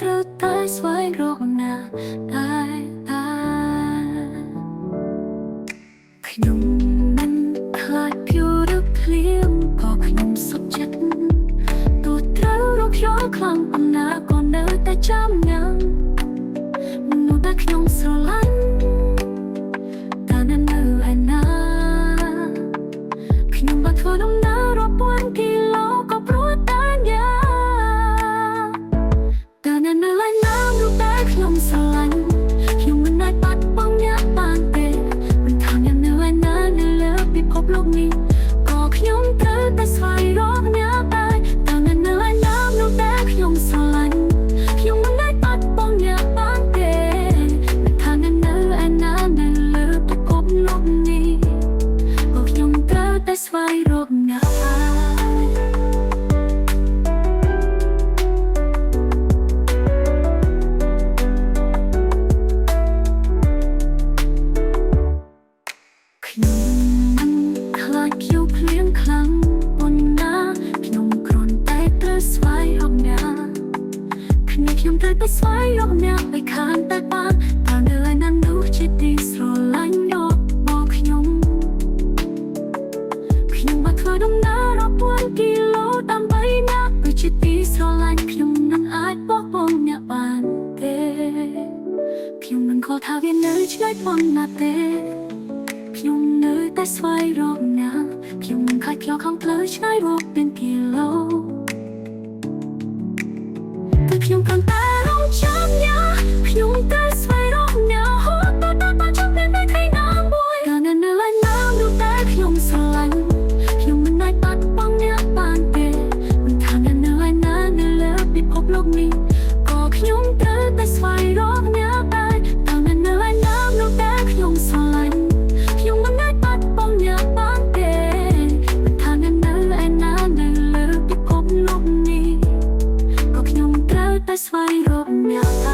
ត្រូវតែស្វែងរកណាដែរខ្ញុំមិនខ្លាចព្យុះឬភ្លៀងក៏ខ្ញុំសុខចិត្តទោះត្រូវរកយកខ្លាំងប៉ុណ្ណាក៏នៅតែចាំញ៉ាំមនុស្សដែលខ្ញុំស្រឡាញ់តែនៅឯណាខ្ញុំបានធ្វើដំណើររាប់ពាន់គីឡូក៏ព្រោះតែញ៉ាំតែនៅឯណាមនុស្សដែលខ្ញុំស្រឡាញ់ខ្ញុំមិនអាចបាត់បង់អ្នកបានទេមិនថាអ្នកនៅឯណានៅលើពិភពលោកនេះក៏ខ្ញុំត្រូវតែស្វែងរកអ្នកដែរតែនៅឯណាមនុស្សដែលខ្ញុំស្រឡាញ់ខ្ញុំមិនអាចបាត់បង់អ្នកបានទេមិនថាអ្នកនៅឯណានៅលើពិភពលោកនេះក៏ខ្ញុំត្រូវតែស្វែងរកអ្នកខ្ញុំមិនខ្លាចព្យុះភ្លៀងខ្លាំងប៉ុណ្ណាខ្ញុំគ្រាន់តែត្រូវស្វែងរកអ្នកខ្ញុំត្រូវតែស្វែងរកអ្នកไปខាងតែបានតែនៅឯណានោះជាទីស្រឡាញ់របស់ខ្ញុំមកធ្វើដំណើររាប់ពាន់គីឡូដើម្បីអ្នកទៅជាទីស្រឡាញ់ខ្ញុំមិនអាចបោះបង់អ្នកបានទេខ្ញុំមិនខកថាវានៅឆ្ងាយប៉ុណ្ណាទេខ្ញុំនៅតែស្វែងរកអ្នកខ្ញុំមិនខ្លាចខ្យល់ខាងផ្លូវឆ្ងាយរាប់ពាន់គីឡូតែខ្ញុំគ្រាន់តែរងចាំអ្នកខ្ញុំតែស្វែងរកអ្នកហូតដល់ចង់เป็นថ្ងៃណាមួយតែនៅឯណានោះតែខ្ញុំស្រឡាញ់ខ្ញុំមិនអាចបាត់បង់អ្នកបានទេមិនថាអ្នកនៅឯណានៅលើពិភពលោកនេះក៏ខ្ញុំត្រូវតែស្វែងរកអ្នកដែរតែនៅឯណានោះតែខ្ញុំស្រឡាញ់ខ្ញុំមិនអាចបាត់បង់អ្នកបានទេមិនថាអ្នកនៅឯណានៅលើពិភពលោកនេះក៏ខ្ញុំត្រូវតែស្វែងរកអ្នក